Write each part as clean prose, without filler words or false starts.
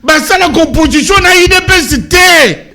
Bah ça la composition na IDPCT.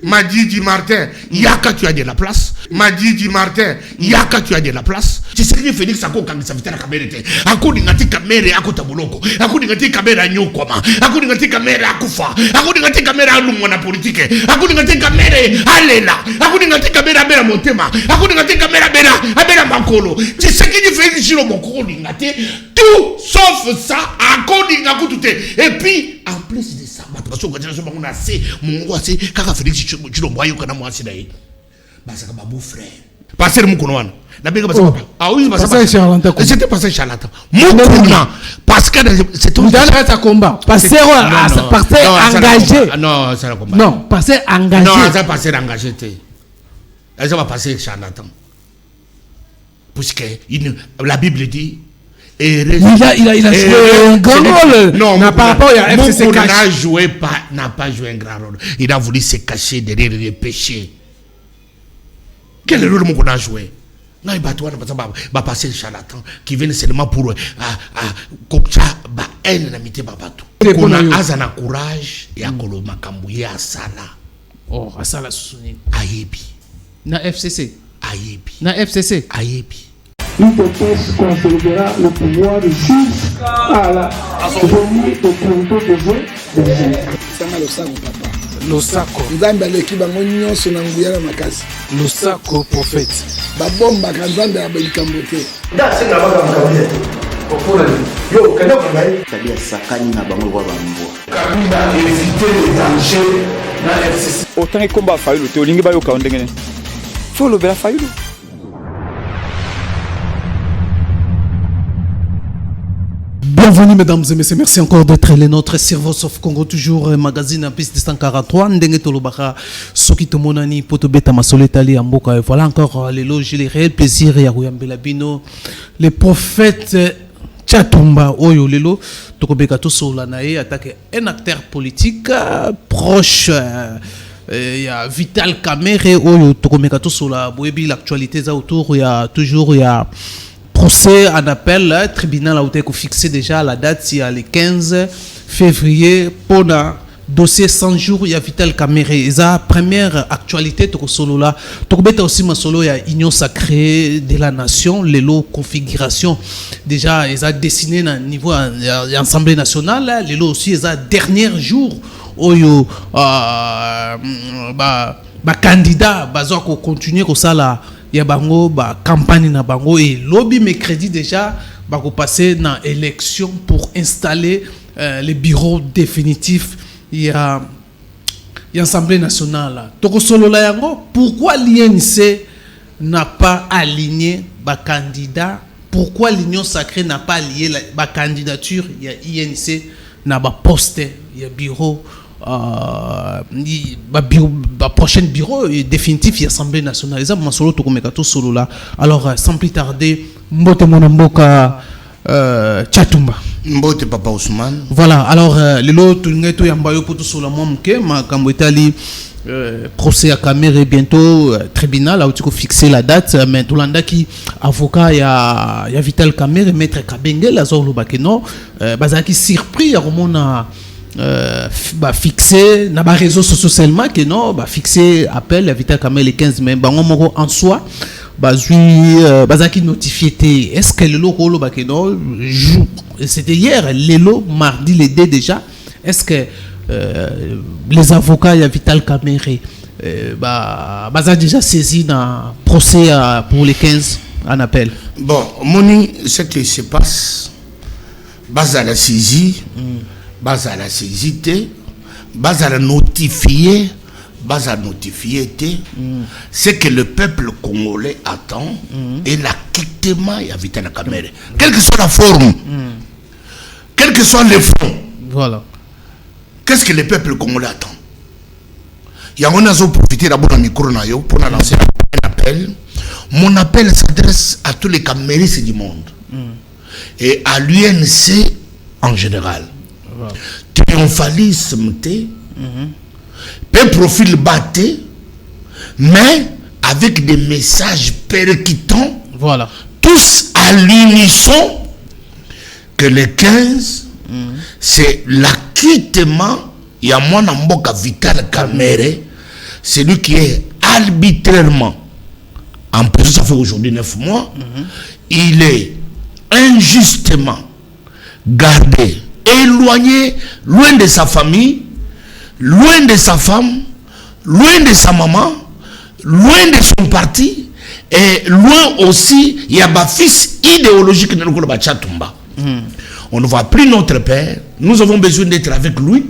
Madidi Martin, yaka tu as de la place. Madidi Martin, yaka tu as de la place. Tu sais que Félix Ako quand ça vient la caméra était. Ako ngati caméra ako tabuloko. Ako ngati caméra nyokoma. Ako ngati caméra akufa. Ako ngati caméra alumwa na politique. Ako ngati caméra alela. Ako ngati caméra bela motema. Ako ngati caméra bela makolo. Tu sais que Félix Chilo mokolo ngati tout sauf ça ako ngako tout. Et puis en plus de ça, parce que on a assez mon assez kaka Félix Chilo moyo kana mo assez dai. Basa ka babu frère. Passer mukono wana. Na benga basa papa. Ah oui, basa. C'était passé charlatan. Mukuna parce que c'est tout dans le combat. Passer engagé. Non, ça le combat. Non, passer engagé. Non, ça passer engagé. Ça va passer charlatan. Puisque la Bible dit il a joué un grand rôle. Non, par rapport à FCC n'a pas joué un grand rôle. Il a voulu se cacher derrière les péchés. Quel rôle mon a joué? Non, il va passer le charlatan qui vient seulement pour haine n'amitié babatu. On a azana courage et à koloma kambouye à sala. Oh, à sala souni. Ayebi. Na FCC. Ayebi. Na FCC. Ayebi. L'UDPS conservera le pouvoir jusqu'à la venue au contrôle des jeux. Sanga Losako papa. Losako. Nzambe aleki bango nyonso na nguya na makasi. Losako prophète. Babomba ka Nzambe abelikambo te. Ndase na baka mkabie. Okona yo kana kangai. Tabia sakani na bango kwa bambo. Kabila éviter les dangers na FCC. Autant combat fayu te olingi ba yo ka ndengene. Fo lo bela fayu. Bienvenue mesdames et messieurs, merci encore d'être les nôtres. Cerveau Soft Congo, toujours magazine en piste 143. Ndenge Tolobaka, Soki Tomonani, Potobeta Masoletali, Amboka. Voilà encore les loges, les réels plaisirs, Yarouyambela Bino, les prophètes Tchatumba, Oyo Lelo, Tokobeka Tosolanae, attaque un acteur politique proche. Il y a Vital Kamere, Oyo Tokomeka Tosola, Boebi, l'actualité ça autour, il y a toujours, il y a procès en appel, le tribunal a été fixé déjà la date, il y a le 15 février pour le dossier 100 jours, il y a Vital Kamere. Et la première actualité, solo là, aussi ma solo, il y a Union sacrée de la nation, les lots configuration. Déjà, ils ont dessiné à niveau de l'Assemblée nationale, les lots aussi, ils ont dernier jour, où il y a candidat, qui continuer comme ça là. Il y a bango campagne na bango et lobby mercredi déjà va passer dans élection pour installer les bureaux définitifs. Il y a l'Assemblée nationale. Pourquoi l'INC n'a pas aligné les candidats? Pourquoi l'Union sacrée n'a pas allié la candidature? Il y a INC n'a pas posté, il y a bureau. Prochain bureau définitif, il y a l'Assemblée nationale. Alors, sans plus tarder, Mbote Monamboka Tchatumba. Mbote Papa Ousmane. Voilà, alors, le lot, tout le monde est en train de procès à Kamere bientôt, tribunal, où tu peux fixer la date. Mais tout le monde qui avocat, il y a Vital Kamere, maître Kabenge, la zone Lubakeno, qui surpris, fixé dans les réseaux sociaux seulement que non fixé appel à Vital Kamere le 15 mai en soi qui notifié est-ce que le lot c'était hier le mardi le 2 déjà est-ce que les avocats il y a Vital Kamere déjà saisi dans procès pour les 15 en appel. Bon Moni, ce qui se passe à la saisie base à la saisité, base à la notifier, c'est que le peuple congolais attend et l'acquittement et Vital Kamere. Quelle que soit la forme, quel que soit le fond, voilà. Qu'est-ce que le peuple congolais attend? Il y a un azo profiter d'abord dans le micro pour lancer un appel. Mon appel s'adresse à tous les caméristes du monde et à l'UNC en général. Triomphalisme profil batté, mais avec des messages percutants, voilà. Tous à l'unisson que le 15 c'est l'acquittement il y a moi Mboka Vital Kamerhe, c'est lui qui est arbitrairement en prison, ça fait aujourd'hui 9 mois. Il est injustement gardé, éloigné, loin de sa famille, loin de sa femme, loin de sa maman, loin de son parti, et loin aussi, il y a un fils idéologique de Chatumba. On ne voit plus notre père, nous avons besoin d'être avec lui.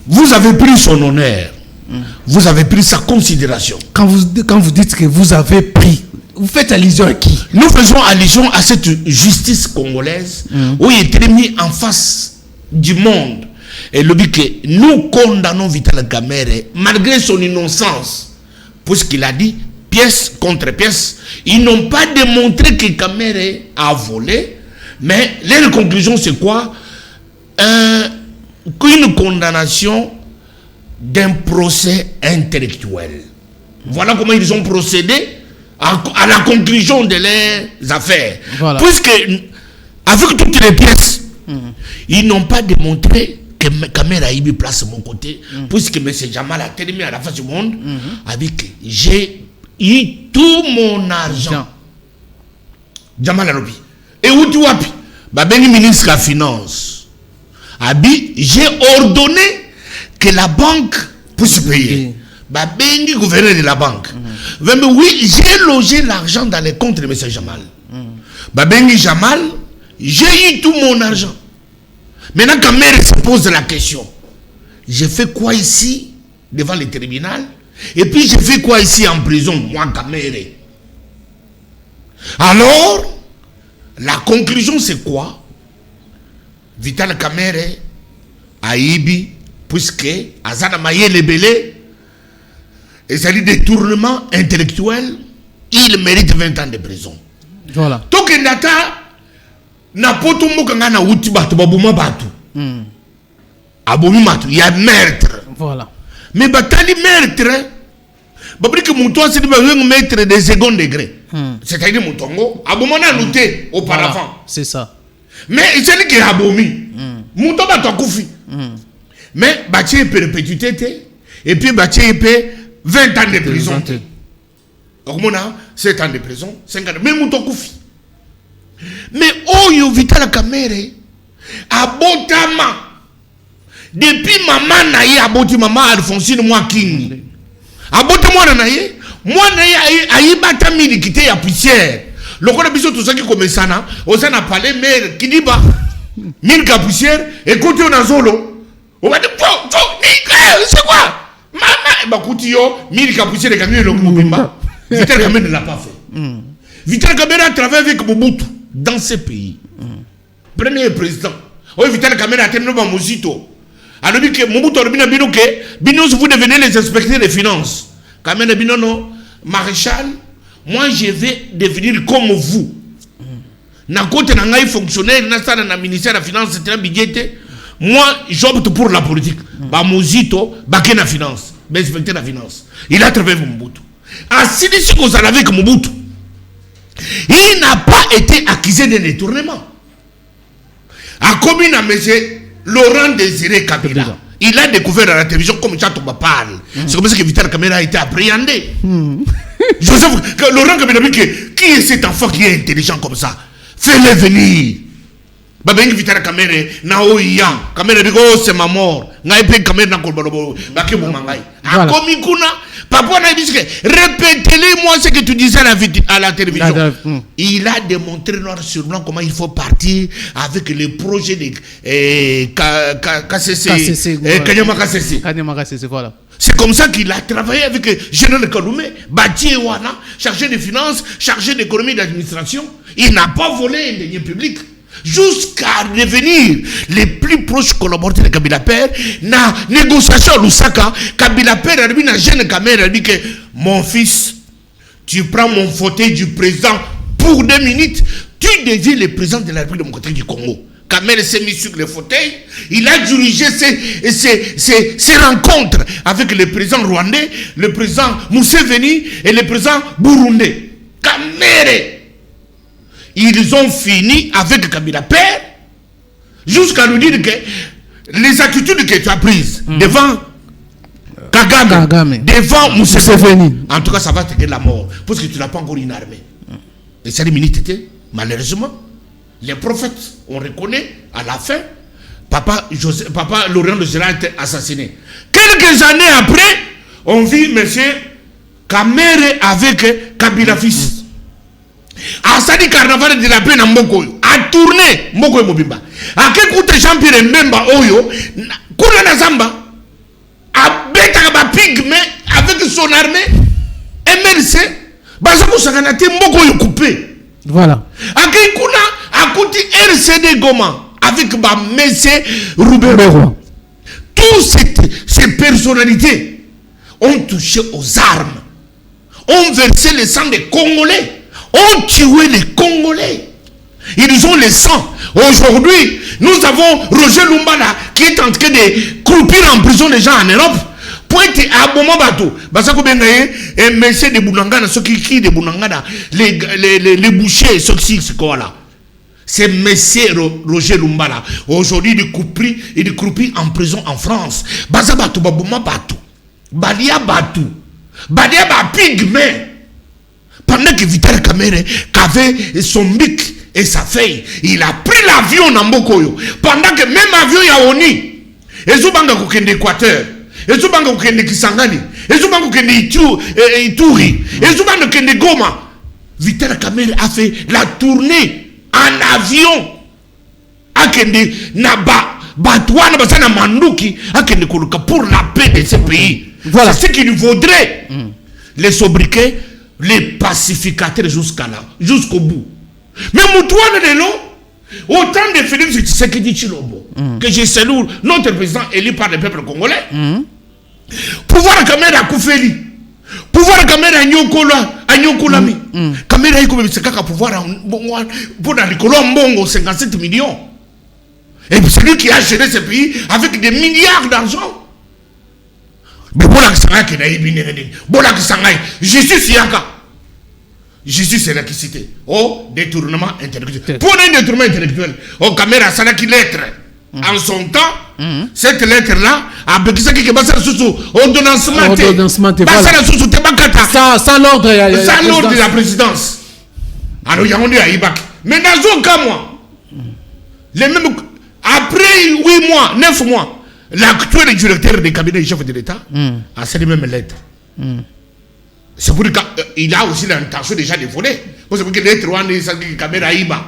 Vous avez pris son honneur, vous avez pris sa considération. Quand vous dites que vous avez pris, vous faites allusion à qui? Nous faisons allusion à cette justice congolaise où il est mis en face du monde. Et le but que nous condamnons Vital Kamerhe malgré son innocence, puisqu'il a dit pièce contre pièce. Ils n'ont pas démontré que Kamerhe a volé, mais leur conclusion c'est quoi? Une condamnation d'un procès intellectuel. Voilà comment ils ont procédé à la conclusion de leurs affaires. Voilà. Puisque, avec toutes les pièces, ils n'ont pas démontré que Kamerhe a eu place à mon côté, puisque M. Jamal a terminé à la face du monde, avec j'ai eu tout mon argent. Jamal Alobi. Et où tu wapi? Babeni ministre de la Finance. Abi, j'ai ordonné que la banque puisse payer. Babeni gouverneur de la banque. Oui, j'ai logé l'argent dans les comptes de M. Jamal. Babeni Jamal, j'ai eu tout mon argent. Maintenant, quand Kamerhe se pose la question, j'ai fait quoi ici, devant le tribunal? Et puis, j'ai fait quoi ici en prison, moi, Kamerhe? Alors, la conclusion, c'est quoi? Vital Kamerhe a ibi, puisque Azana Maye Lebele, et ça dit détournement intellectuel, il mérite 20 ans de prison. Voilà. Donc, na poto mboka ngana uti batu babuma batu. Abomi matu, il y a meurtre. Voilà. Mais batali meurtre, babri que mouton c'est de meurtre de second degré. C'est-à-dire moutongo, abomana lutté auparavant. Voilà. C'est ça. Mais c'est qui abomi. Mouton batu koufi. Mais bâti perpétuité et puis bâti 20 ans de prison. Donc mon 7 ans de prison, 5 ans. Mais mouton koufi. Mais Oyo Vital Kamerhe abotama depuis maman naye aboti maman Alphonsine moi king abota moi naye ayibata milikité ya poussière lokona biso tout ça qui comme ça na osana parler mais kidiba milika poussière écoutez on a solo on va dire c'est quoi maman bakuti yo milika poussière kamio le mobimba Vital Kamerhe ne l'a pas fait. Vital Kamerhe a travaillé avec Mobutu dans ce pays. Premier président. Oui, Vital Kamerhe a terminé dans Mozito. Alors que Mobutu a dit que vous devenez les inspecteurs des finances. Kamerhe a dit non, maréchal, moi je vais devenir comme vous. Na côté na ngai fonctionnaire na ça na ministère de la finance c'est un budget. Moi j'opte pour la politique. Ba Mozito, ba na finance, ba inspecteur de la finance. Il a travaillé avec Mobutu. Ainsi de suite qu'on avec Mobutu. Il n'a pas été accusé de détournement. A commis à M. Laurent Désiré Kabila. Il a découvert à la télévision comme Chatumba parle. C'est comme ça que Vital Kamerhe a été appréhendé. Joseph, Laurent Kabila dit qui est cet enfant qui est intelligent comme ça? Fais-le venir. Babengi Vital Kamerhe na oyan. Kamerhe dit oh c'est ma mort. Ngai pe Kamerhe na kolbalobo. Baki bumangai. A commis kuna. Papa n'a dit que répétez-le-moi ce que tu disais à la télévision. Il a démontré noir sur blanc comment il faut partir avec le projet de Kanyama KCC. Voilà. C'est comme ça qu'il a travaillé avec Général Kaloumé, Bati Ewana, chargé des finances, chargé d'économie et d'administration. Il n'a pas volé un denier public. Jusqu'à devenir les plus proches collaborateurs de Kabila Père, na négociation à Lusaka, Kabila Père a dit à jeune Kamerhe, a dit que mon fils, tu prends mon fauteuil du président pour 2 minutes, tu deviens le président de la République démocratique du Congo. Kamerhe s'est mis sur le fauteuil, il a dirigé ses rencontres avec le président rwandais, le président Museveni et le président burundais. Kamerhe. Ils ont fini avec Kabila Père jusqu'à nous dire que les attitudes que tu as prises devant Kagame, devant Museveni, en tout cas, ça va te donner la mort. Parce que tu n'as pas encore une armée. Et ça, les minutes étaient, malheureusement, les prophètes, on reconnaît, à la fin, Papa Laurent de Gérard était assassiné. Quelques années après, on vit M. Kamere avec Kabila fils. A Sadi Carnaval de la paix dans Mbokoyo. A tourné Mbokoyo Mobimba. A Kekute Jean-Pierre Mbemba Oyo. Kuna na Zamba. A beta ba pigme avec son armée. MLC. Bazako Saganate Mbokoyo coupé. Voilà. A Kekuna a Kouti RCD Goma. Avec ba Messé Roubero. Toutes ces personnalités ont touché aux armes. Ont versé le sang des Congolais. Ont tué les Congolais. Ils ont le sang. Aujourd'hui, nous avons Roger Lumbala qui est en train de croupir en prison les gens en Europe. Pointe à moment bateau. Basako bengaye et monsieur de Bounangana, ceux qui de Bounangana, les bouchers, ceux qui sont là. C'est monsieur Roger Lumbala. Aujourd'hui, il est croupir en prison en France. Basabatou, Babouma Batou. Balia Batou. Balia Ba Pigme. Pendant que Vital Kamere avait son bic et sa feuille, il a pris l'avion dans Mbokoyo. Pendant que même avion Yaoni, Ezubanga Kukende Équateur, Ezubanga Kukende Kisangani, Ezubanga Kukende Ituri, Ezubanga Kukende Goma. Vital Kamere a fait la tournée en avion. Akende Naba, Batouana Basana Mandouki, Akende Koluka pour la paix de ce pays. Voilà ce qu'il vaudrait. Les sobriquets, les pacificateurs jusqu'au bout. Mais Moutouane de l'eau, autant de Félix Tshisekedi Tshilombo, que je salue notre président élu par le peuple congolais, pouvoir Kamera Koufeli, pouvoir Kamera Nyokolami, Kamera Ikoubiseka pouvoir pour dans les Colombongo 57 millions. Et c'est lui qui a géré ce pays avec des milliards d'argent. Mais voilà que ça qui n'a voilà que ça Jésus Siaka. Jésus c'est là qui cité. Oh, détournement intellectuel. Pour un détournement intellectuel, oh, caméra, ça n'a qu'une lettre. En son temps, cette lettre-là, avec ça qui est passé sous ordonnancement. Sans l'ordre de la présidence. Alors, il y a un Aïbak. Mais dans aucun mois, les mêmes, après 8 mois, 9 mois, l'actuel directeur du cabinet du chef de l'État a ces mêmes lettres. C'est pour qu'il a aussi l'intention déjà de voler. C'est pour que les lettres sont des caméras Iba.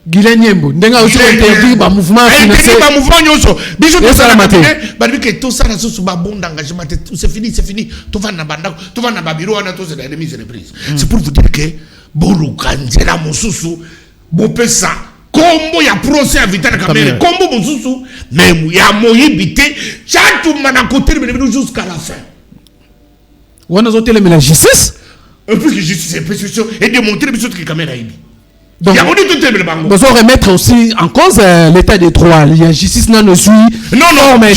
Guilain Ndenga aussi interdit le mouvement financier. Le mouvement Nyoso. Bijou de ça la matinée. Parce que tout ça, c'est un bon engagement. C'est fini, c'est fini. Tout va dans Banda, tout va dans Babiro, on a tous les remises et reprises. C'est pour vous dire que Bolo Kanjela Mosusu, Bopesa. Combo ya procès à Vital Kamere, combo Mosusu, mais il y a moyibité, chaque mana côté jusqu'à la fin. On a zoté la justice. Et puis que justice est précision et démontrer que Kamere a ibi. Donc, on doit remettre aussi en cause l'état des droits. Il y a justice non aussi. Non, mais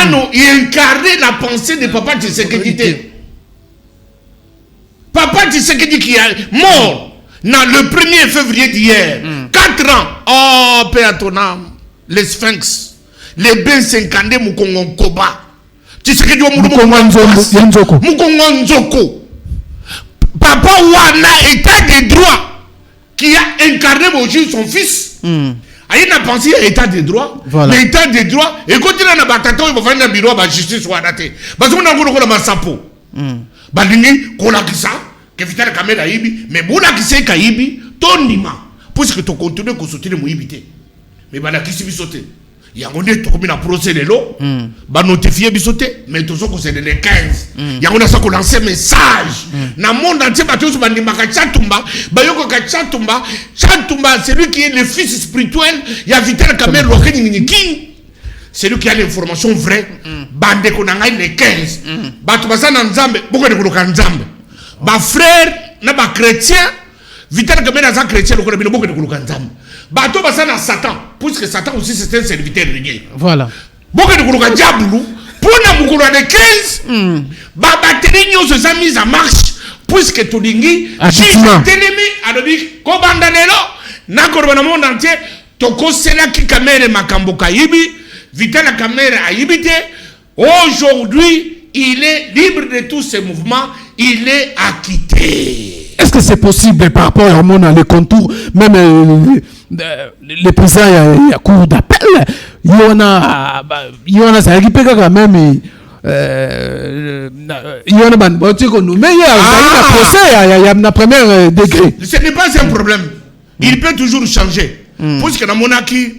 non, il incarnait la pensée de Papa Tshisekedi. Papa Tshisekedi qui est mort. Non, le 1er février d'hier, 4 ans, oh, paix à ton âme, les sphinx, les B52 Mukongo Koba, tu sais que tu as Mukongo Nzoko, Papa Wana, état de droit, qui a incarné son fils, il a pensé à l'état de droit, l'état de droit, et quand il a un bataton, il va faire un bureau de justice ou à la tête. Parce qu'on a un masapo. Balingi, Kolakisa. Que Vital Kamere Ibi, mais Boula qui sait Kaibi, ton nima, puisque tu continues à soutenir mon ibité. Mais Bala qui s'est bisoté. Il y a un peu de procès de l'eau, bah notifié bisoté, mais tout ça c'est les 15. Il y a un ça qu'on lance message. Dans le monde entier, bah tous les gens qui Chatumba, bah yoko Chatumba, Chatumba, c'est lui qui est le fils spirituel. Il y a Vital Kamere King. C'est lui qui a l'information vraie. Bande qu'on a les 15. Bah tu vas ça dans Nzambe, beaucoup de gens Nzambe. Ba frère na ba chrétien Vital Kamere za chrétien le connaît beaucoup de kulukanzam ba to ba ça na Satan puisque Satan aussi c'est un serviteur de Dieu. Voilà beaucoup de kulukanjabulu pour na mukulu de 15 ba batterie nyo se mise en marche puisque tulingi ennemi alobi ko bandanelo na korba na monde entier to ko sela ki Kamere makambo kayibi Vital Kamerhe a imité. Aujourd'hui, il est libre de tous ses mouvements. Il est acquitté. Est-ce que c'est possible par rapport à les contours, même les présidents il y a cours d'appel, il y en a ça qui peut quand même il y en a mais il y a procès il y a un premier degré. Ce n'est pas un problème. Il peut toujours changer. Parce que dans la monarchie,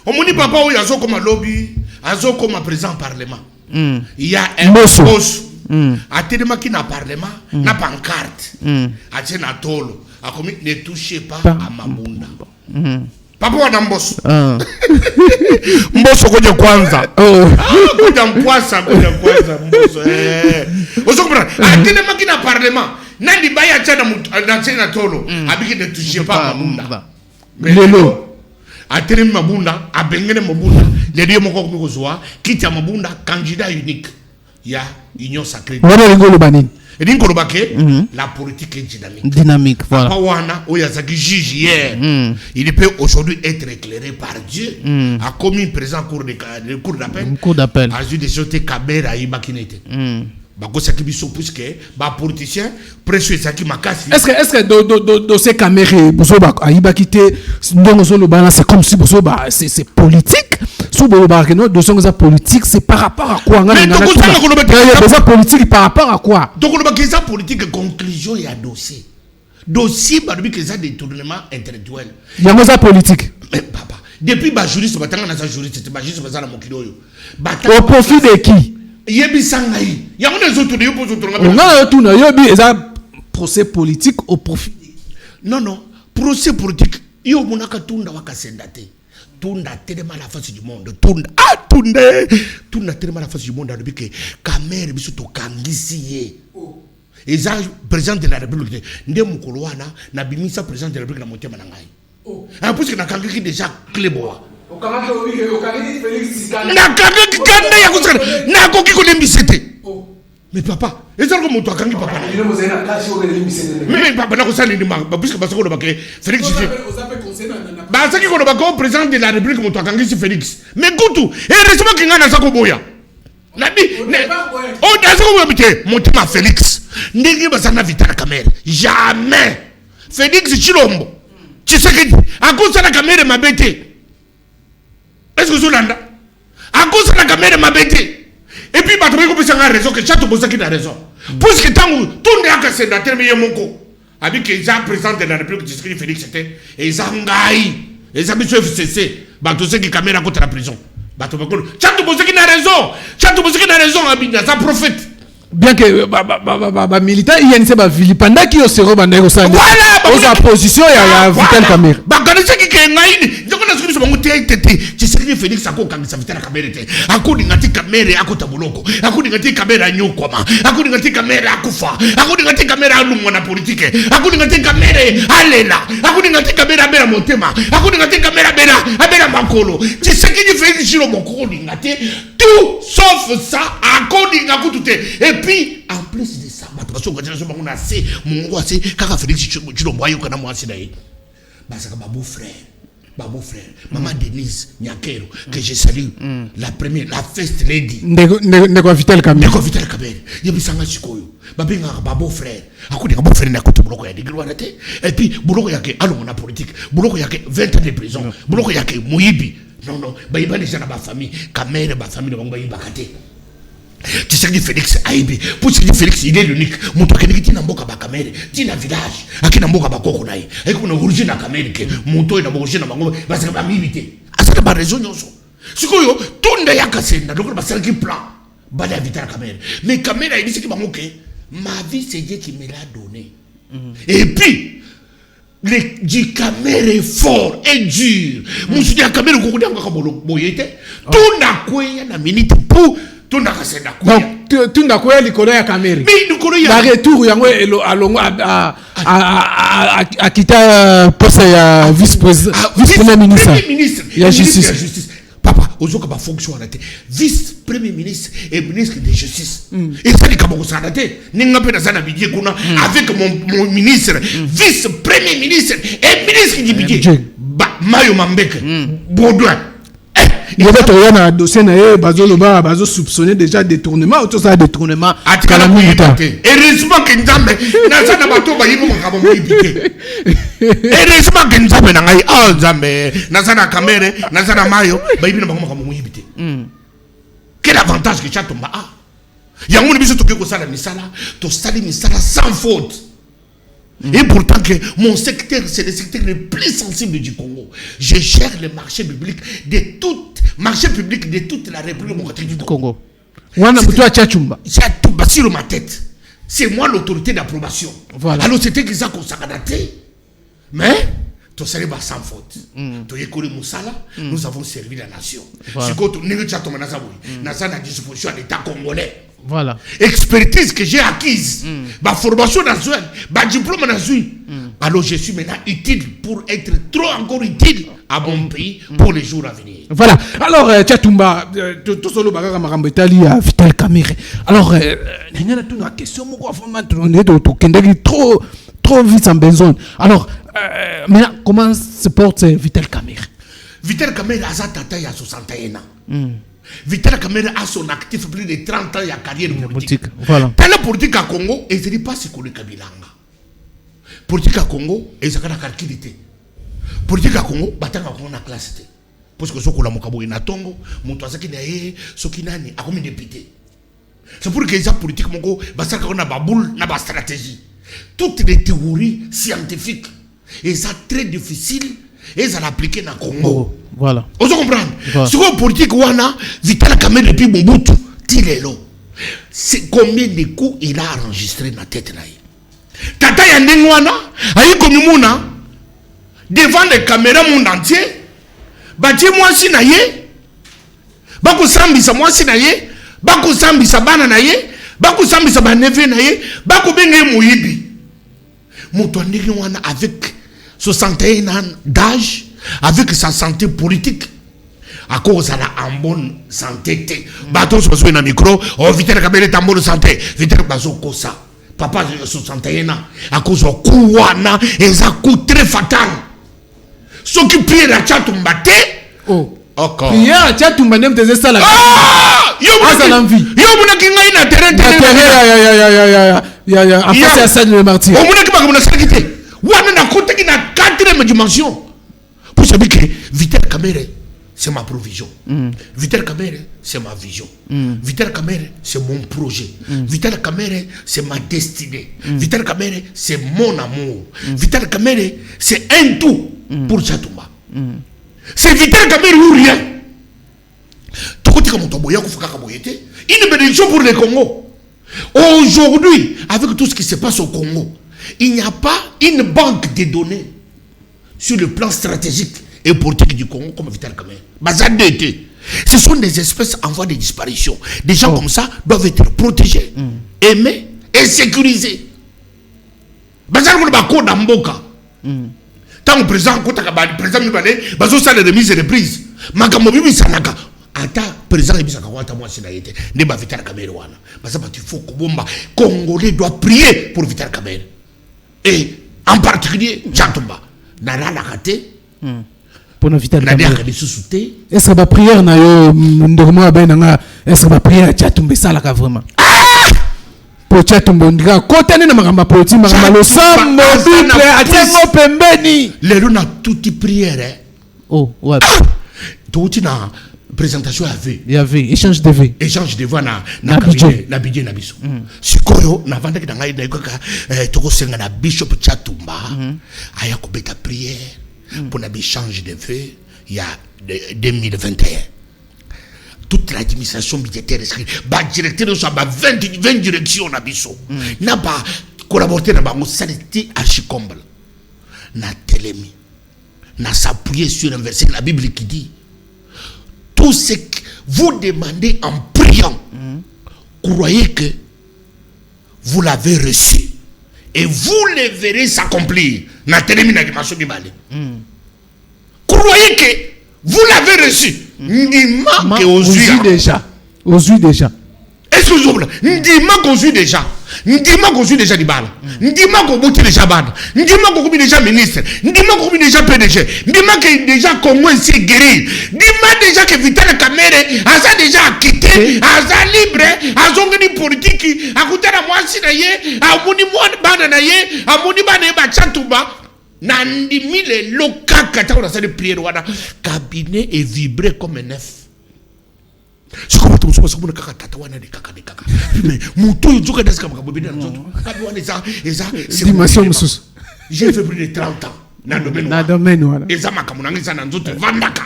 on me dit papa où il y a comme un lobby, comme un président parlement. Il y a un boss. A tellement qui n'a parlement, n'a pancarte. A tient à tolo. A commis ne touchez pas à ma bunda. Papa wana mboso. Mboso koja kwanza. Koja mkwasa mboso. Ozo comprendre. A tellement qui n'a parlement, n'a di baya tient à tolo. Abiki ne touchez pas à ma bunda. Lelo. A tellement ma bunda, a bengene ma bunda. Les deux moko ko zoa, kiti ma bunda candidat unique. Il y a union sacrée. Et la politique est dynamique. Dynamique, voilà. Il peut aujourd'hui être éclairé par Dieu. A commis présent cours d'appel. Cours d'appel. A des choses Kamerhe a imaginé. Puisque politicien précieux qui est-ce que dossier Kamerhe c'est comme si c'est politique dossier politique c'est par rapport à quoi politique par rapport à quoi donc on politique conclusion et dossier que ça détournement intellectuel il y a ça politique papa depuis juriste juriste au profit de qui procès politique au profit. Non, procès politique. Yo monaka tunda wakasendate. Tunda tellement la face du monde. Tunda tellement la face du monde. Depuis que Kamerhe biso to kangisi. Et ça président de la République. Nde mukolo wana na bimisa président de la République na motema na ngai. En plus que na kangiki déjà cléboa. Mais papa, et ça comme toi kangi papa. Mais papa na kosani ni ma puisque basako do baké Félix Tshisekedi. Ba saki ko do bako président de la République moto kangi si Félix. Mais kutu, et récemment kinga na sako boya. Na bi oh da sako boya bité motima Félix. Ndenge basana Vital Kamerhe. Jamais. Félix Tshilombo. Tshisekedi, a cause de la Kamerhe mabete. Est-ce que vous l'avez? À cause de la Kamerhe m'a bêté. Et puis, je vais vous raison que chaque chose qui a raison. Puisque tant que tout le monde a sénateur, mais il y a mon co. Avec les gens présents de la République, Tshisekedi Félix était. Et ils ont gaï. Et ils ont mis sur FCC. Tout ce qui est Kamerhe contre la prison. Chaque chose qui a raison. Chaque chose qui a raison, Abidjan, ça prophète. Bien que militaire il y a une vilipanda qui au sero banda ko sala voilà opposition ya Vital Kamerhe bakanisa ki kengaini ndiko na sukuru bango tete Tshisekedi Félix akokangisa Vital Kamerhe te akodi ngati Kamerhe akota buloko akodi ngati Kamerhe anyokoma akodi ngati Kamerhe akufa akodi ngati Kamerhe alumwa na politique akodi ngati Kamerhe alela akodi ngati Kamerhe abela motema akodi ngati Kamerhe abela makolo Tshisekedi Félix shiro mokolo ngati tout sauf ça akodi ngakutu te. Et puis en plus de ça parce que quand on a assez mon gars c'est quand Félix Tshilombo ayo kana mwasi na ye basaka babou frère maman Denise Nyakero que je salue la première la first lady ndeko Vital Kamerhe yebisanga sikoyo babenga babou frère akudi babou frère na kutu buloko ya digirwa na te et puis buloko yake alongo na politique buloko yake 20 ans de prison buloko yake muyibi non bayiba les gens na ba famille Kamerhe ba famille bango bayiba kate. Tu sais que Félix Aïbi, pour ce que Félix il est l'unique. Mon toit qui n'a pas Kamerhe, qui n'a village, à qui n'a pas Kokonaï, et qu'on a origine à Kamerhe, mon toit est origine à Mango, parce que ma milité. À ce que ma raison, non. Ce que yo, tout n'est pas cassé, donc on va faire un plan. Balé à Vital Kamerhe. Mais Kamerhe a dit ce qui m'a manqué. Ma vie, c'est Dieu qui me l'a donné. Et puis, du Kamerhe est fort et dur. Mon soutien Kamerhe, on a tout n'a quoi, la minute pour. Donc tunda koya likolo ya Kamerhe la retour yango alongo a quitté poste ya vice-premier ministre ya justice papa ozoka ba fonction arrêté vice-premier ministre et ministre de justice et ça dit kaboko sanate ninga pe na sana bidie kuna avec mon ministre vice-premier ministre et ministre du budget ba mayo mambeke Baudouin il y a un dossier bazo soupçonné déjà détournement, tout ça détournement. Heureusement que Nzambe na sana bato ba yibo makabo mibike. Heureusement que Nzambe na ngai Nzambe na sana kamere na sana mayo ba yibo makabo mibite. Quel avantage que Tchatumba a? Yango biso to ko sala misala, to sali misala sans faute. Et pourtant que mon secteur, c'est le secteur le plus sensible du Congo. Je gère le marché public de toute la République démocratique du Congo. C'est sur ma tête. C'est moi l'autorité d'approbation. Voilà. Alors c'était que ça qu'on s'est adapté. Mais tout ça est sans faute. Nous avons servi la nation. C'est quoi tout le à disposition de l'État congolais. Voilà. Expertise que j'ai acquise, ma formation nationale, ma diplôme national. Alors je suis maintenant utile pour être encore utile à mon pays pour les jours à venir. Voilà. Alors Tchatumba, tout solo baga makambo Italie à Vital Kamerhe. Alors il y a une question trop vite en besoin. Alors maintenant comment se porte Vital Kamerhe? Vital Kamerhe a sa tata il y a 61 ans. Vital Kamerhe a son actif plus de 30 ans, il y a carrière politique. Voilà. Dans la politique à Congo, et ce n'est pas ce qu'on est Kabilanga. Politique à Congo, et ça a calculité. Politique à Congo, batanga Congo na classe. Parce que ce qu'on a mokabo ina tongo, mon toisa qui n'est ce qui n'a ni a comme député. C'est pour que les politiques mongo, basaka on a baboule, na ba stratégie. Toutes les théories scientifiques, et ça très difficile, et ça l'appliquer dans Congo. Voilà. Vous comprenez? Ce qu'on politique wana, Vital Kamerhe depuis Mobutu, Tilelo. C'est combien de coups il a enregistré dans la tête là. Tata Yandengwana, ayi komimuna, devant les caméras monde entier, bati moi si na ye, bako sambisa moi si na ye, bako sambisa bana na ye, bako sambisa baneve na ye, bako benge moyibi. Moto ndenge wana avec 61 ans d'âge, avec sa santé politique, à cause de la en bonne santé. Bateau se souvient dans le micro, oh Vital Kamerhe est en bonne santé. Vital Bazo Kosa, papa de 61 ans, à cause de Kouwana, et ça coûte très fatal. Ce qui prie la Tchatumba, oh, ok. Prière à Tchatumba, n'aime tes ça la yo mona kinga ina terrain ya en face à ça de martyr. O mona kima mona sakite. Wana na côté qui na 4e dimension. Vous savez que Vital Kamerhe, c'est ma provision. Vital Kamerhe, c'est ma vision. Vital Kamerhe, c'est mon projet. Vital Kamerhe, c'est ma destinée. Vital Kamerhe, c'est mon amour. Vital Kamerhe, c'est un tout pour Tchatumba. C'est Vital Kamerhe ou rien. Une bénédiction pour le Congo. Aujourd'hui, avec tout ce qui se passe au Congo, il n'y a pas une banque de données sur le plan stratégique et politique du Congo comme Vital Kamerhe. Ce sont des espèces en voie de disparition. Des gens comme ça doivent être protégés, aimés et sécurisés. Tant que le président ça les remises et reprises. Ata président ebisa kawata moi c'est naïté ne ba Vital Kamerhe wana parce que tu faut que bomba Congolais doit prier pour Vital Kamerhe et en particulier Tchatumba na la raté pour Vital Kamerhe est-ce que la prière na yo ndormo ba nanga est-ce que la prière Tchatumba ça la vraiment pour Tchatumba ndika kota na makamba politique makamba lo sambo bible atengo pembeni lelo na toute prière oh ouais tout na présentation il y avait échange de vues na budget na biso sikoyo na vanda kita ngai na yoka toko senga na bishop Tchatumba aya ko beta prière pour na échange de vues il y a 2021 toute l'administration budgétaire ba directeur so ba 20 directions na biso na ba collaborateur na bango saliti archicomble na telemi na s'appuyer sur un verset de la Bible qui dit tout ce que vous demandez en priant, croyez que vous l'avez reçu et vous le verrez s'accomplir. Croyez que vous l'avez reçu. Aux yeux déjà. Et Est-ce que vous comprenez? Ndima conçu déjà. Ndima conçu déjà Dibala. Ndima conçu déjà Bad. Ndima conçu déjà ministre. Ndima conçu déjà PDG. Ndima que déjà Congo s'est guéri. Ndima déjà que Vital Kamerhe a ça déjà quitté, a ça libre, a son politique, a coûté la moitié naie, a moni moi bana naie, a moni bana ba chatuba. Nandimi le loka kata on a ça de prière wana. Cabinet est vibré comme un œuf. Je comprends tout ce que kaka tatawana de kaka de kaka. Mais muto yuzuka deska makabobi na nzoto. Kabiwana eza dimension mususu. J'ai fait plus de 30 ans. Na domaine voilà. Eza makamunanga eza na nzoto vandaka.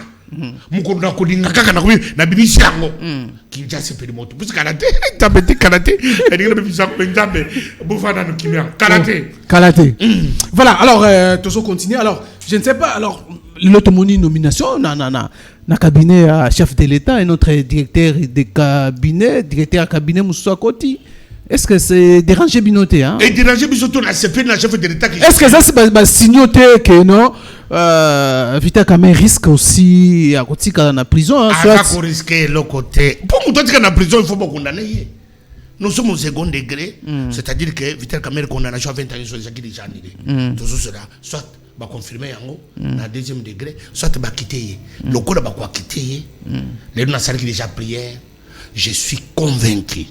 Mukuru na kodinga kaka na kubi na bibisi yango. Kinshasa pe moto. Parce karaté, tabeti karaté. Elle dit bibisi yango benjabe bufana no kimia. Karaté. Karaté. Voilà, alors toujours continuer. Alors, je ne sais pas alors l'autonomie nomination na cabinet chef de l'État et notre directeur de cabinet Moussa Koti. Est-ce que c'est dérangé binoté hein? Et dérangé bisoto na CP na chef de l'État. Est-ce que ça c'est signoté que non Vital Kamerhe risque aussi à côté dans la prison hein, soit à risquer le côté. Pour nous dire que dans la prison il faut pas condamner. Nous sommes au second degré, c'est-à-dire que Vital Kamerhe condamnation à 20 ans sur les gens qui déjà annulé. Tout cela soit va confirmer yango na deuxième degré, soit va quitter. Le code va quoi quitter. Les gens qui déjà prière. Je suis convaincu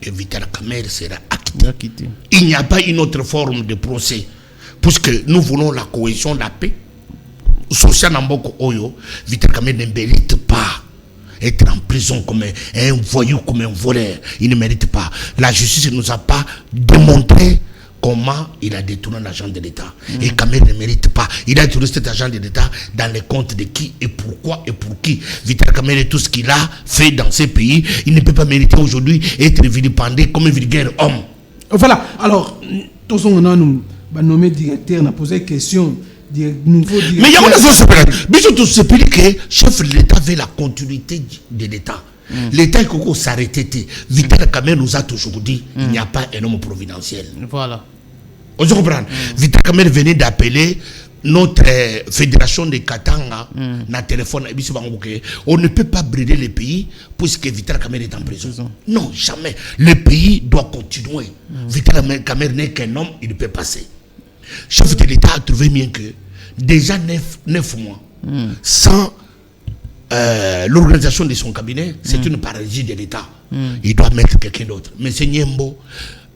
que Vital Kamerhe sera acquitté. Il n'y a pas une autre forme de procès. Puisque nous voulons la cohésion, la paix. Social Namboko Oyo, Vital Kamerhe ne mérite pas être en prison comme un voyou, comme un voleur. Il ne mérite pas. La justice ne nous a pas démontré comment il a détourné l'argent de l'État. Et Kamerhe ne mérite pas. Il a détourné cet argent de l'État dans les comptes de qui et pourquoi et pour qui. Vital Kamerhe, tout ce qu'il a fait dans ces pays, il ne peut pas mériter aujourd'hui être vilipendé comme un vulgaire homme. Voilà. Alors, tous on a nommé directeur, on a posé question. Mais il y a une chose qui que chef de l'État veut la continuité de l'État. L'État est s'arrêter. Vital Kamerhe nous a toujours dit il n'y a pas un homme providentiel. Voilà. Vous comprenez? Vital Kamerhe venait d'appeler notre fédération de Katanga na téléphone. On ne peut pas brider le pays puisque Vital Kamerhe est en prison. Non, jamais. Le pays doit continuer. Vital Kamerhe n'est qu'un homme, il ne peut passer. Chef de l'État a trouvé bien que déjà 9 mois sans l'organisation de son cabinet, c'est une paralysie de l'État. Il doit mettre quelqu'un d'autre. Mais c'est Niembo,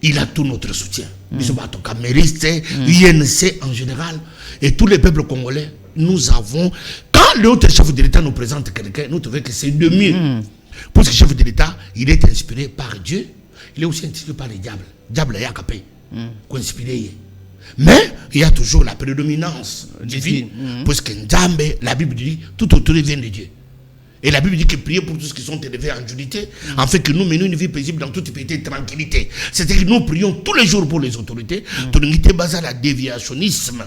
il a tout notre soutien. Ils sont caméristes, INC en général, et tous les peuples congolais. Nous avons, quand le haut chef de l'État nous présente quelqu'un, nous trouvons que c'est de mieux. Parce que le chef de l'État, il est inspiré par Dieu, il est aussi inspiré par le diable. Diable est capé, inspiré. Mais il y a toujours la prédominance divine. Parce que Nzambe, la Bible dit, tout autour vient de Dieu. Et la Bible dit que prier pour tous qui sont élevés en unité, en fait que nous menons une vie paisible dans toute paix et tranquillité. C'est-à-dire que nous prions tous les jours pour les autorités. Tout l'unité basée à la déviationnisme.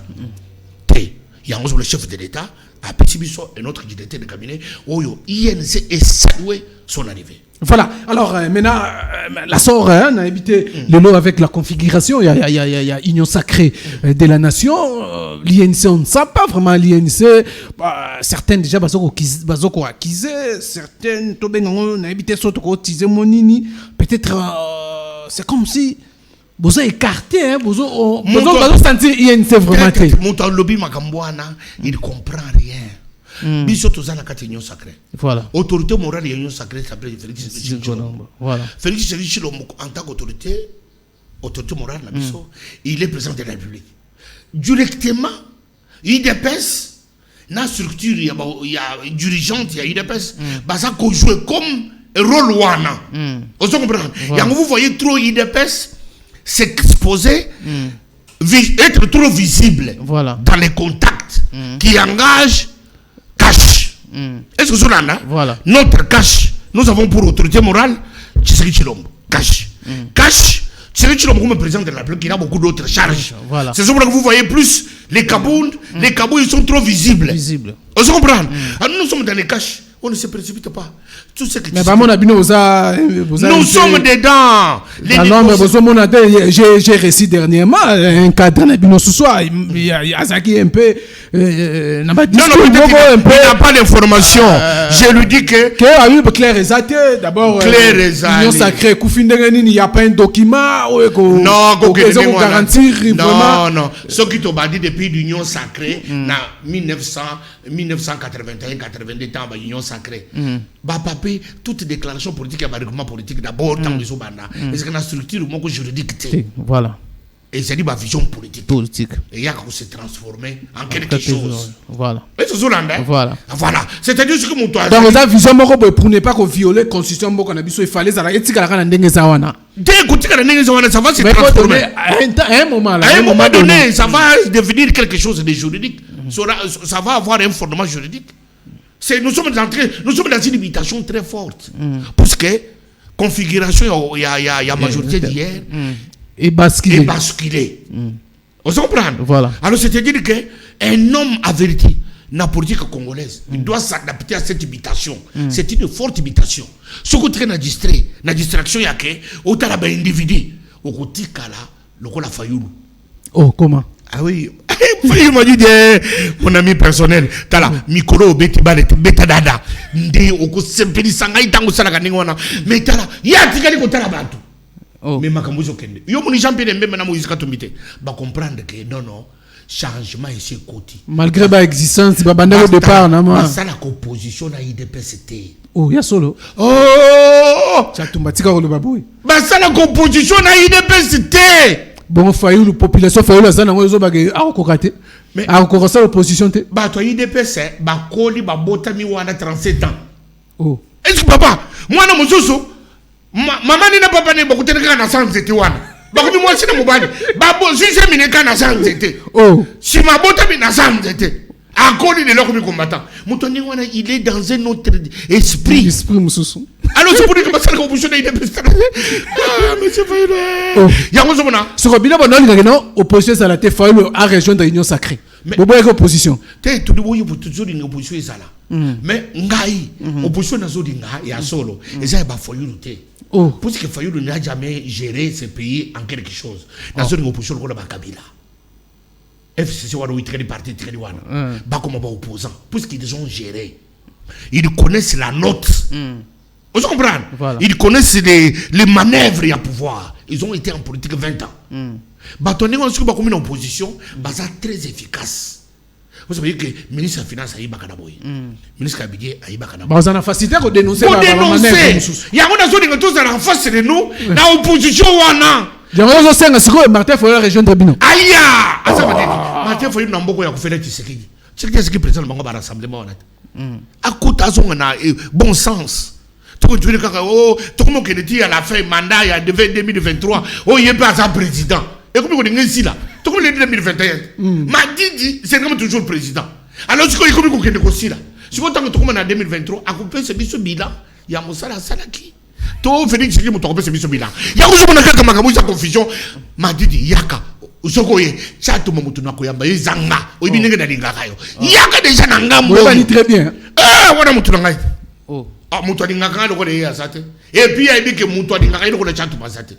Il y a le chef de l'État, à Pessibiso et notre directeur de cabinet, Oyo, INC est salué son arrivée. Voilà, alors maintenant, la sort, on a habité le lot avec la configuration, il y a Union Sacrée de la Nation, l'INC, on ne sait pas vraiment l'INC, certaines déjà, bazoko acquisé, certaines, on a habité surtout cotisé monini, peut-être, c'est comme si, vous avez écarté, hein, vous avez senti INC vraiment. Mon lobby Makambouana, il comprend rien. Biso tozana kati union sacrée. Voilà. Autorité morale de l'union sacrée s'appelle Félix Chilombo. Voilà. Félix Chilombo en tant qu'autorité morale na biso, il est président de la République. Directement, IDPS na structure il y a dirigeante, il y a IDPS, ça ko jouer comme rôle wana. Vous comprenez? Et vous voyez trop IDPS s'exposer être trop visible dans les contacts qui engagent cash. Est-ce que c'est là? Voilà. Notre cash, nous avons pour autorité morale Tshisekedi Tshilombo. Cash. Cash, Tshisekedi Tshilombo comme président de la République, il a beaucoup d'autres charges. Voilà. C'est pour ça que vous voyez plus les Kabound. Les Kabound, ils sont trop visibles. Vous comprenez? Alors nous sommes dans les cash. On ne se précipite pas. Tout ce que mais vraiment, nous sommes dedans. J'ai réussi dernièrement un cadre ce soir. Il y a Zaki un peu. Il n'a pas d'information. Je lui dis que. Claire Ezate, d'abord. Claire Ezate. L'Union sacrée, il n'y a pas un document. Non, garantir vraiment. Non. Ce qui t'a dit depuis l'Union sacrée, en 1981-82 temps, l'Union sacrée. Bah, papi, toute déclaration politique, il y a un règlement politique d'abord, tant que banda. Et c'est une structure juridique. Voilà. Et c'est une vision politique. Et il y a qu'on s'est transformé en quelque chose. Voilà. Et c'est voilà. Voilà. C'est-à-dire ce que mon toit. Dans la vision, pour ne pas violer la constitution, il fallait ça. Dès que ça va se transformer. À un moment donné, ça va devenir quelque chose de juridique. Ça va avoir un fondement juridique. Nous sommes dans une limitation très forte. Parce que configuration, il y a majorité d'hier. Et basculer. On se comprend. Voilà. Alors, c'est-à-dire qu'un homme averti, la politique congolaise, il doit s'adapter à cette imitation. C'est une forte imitation. Ce qui est distrait, la distraction, il y a que, autant la individu, au côté le la Fayoulou. Oh, comment? Ah oui. Il m'a dit, mon ami personnel, tala, Mikoro, beta dada, nde, oko sempeli sangai tango salaka ningwana, mais tala, ya tikali ko tala bantu. Mais makambuzo kende. Yo moni champion mbembe na moïse katomite. Ba comprendre que non, changement ici côté. Malgré ba existence, ba banda au départ na ma. Ça la composition na IDPCT. Oh, ya solo. Oh! Ça tumbatika ko le baboy. Ba ça la composition na IDPCT. Bon, Fayoulou, population Fayoulou, ça n'a pas été à mais à ça l'opposition. Bah, toi, IDPC, bah, Koli, bah, Botami, ou 37 ans. Oh. Est-ce que papa, moi, non, mon soso, maman n'a pas parlé beaucoup de gens à 107 ans. Bah, moi, c'est mon bani. Bah, bon, si j'ai mis les gens à 107. Oh. Si ma Botami n'a 107. À Koli, de l'homme combattant. Moutoni, il est dans un autre esprit. Esprit, mon soso. Alors, c'est pour dire que c'est la composition de l'IDPC. Ah, mais c'est Fayoulou. Il y a un moment. Ce que bien, non, opposition, ça a été Fayoulou à rejoindre l'Union sacrée. Mais vous avez opposition. Tu dois toujours une opposition. Mais ngai, opposition n'a pas il y a solo. Et ça, il va Fayoulou. Parce que Fayoulou n'a jamais géré ce pays en quelque chose. Dans une opposition, on a Kabila. FCC, on a eu très parti, très loin. Bah, comme opposant. Parce qu'ils ont géré. Ils connaissent la note. Vous comprenez? Voilà. Ils connaissent les manœuvres à pouvoir. Ils ont été en politique 20 ans. Bâtonner comme une opposition, c'est très efficace. Vous savez que le ministre des Finances a eu Bakanaboy. Le ministre du Budget a eu Bakanaboy. Vous avez facilité pour dénoncer la manœuvre. Il y a une zone qui est en face de nous, l'opposition. Il y a une zone qui est Martin Foyer rejoindre Bino. Aïe! Martin Foyer n'a pas fait Tshisekedi. Tshisekedi est le président de l'Assemblée. À côté de bon sens. Tout le monde qui dit à la fin mandat il y a 2023, oh il est pas un président. Et comme on est ici là, tout le monde est 2021. M'a dit c'est comme toujours président. Alors ce qu'on est comme on est aussi là. Si vous tant que tout le monde en 2023, à couper ce bilan, il y a Moussala Salaki. Tout Félix qui m'a trompé ce bilan. Il y a aussi mon affaire comme ma confusion. M'a dit yaka. Usokoye, chato mamutu na koyamba izanga. Oibinenge na lingaka yo. Yaka déjà na ngambo. Oui, très bien. Wana mutu na ngai. Oh. Mutu alingaka loko de yasate. Et puis il a dit que mutu alingaka loko de chato basate.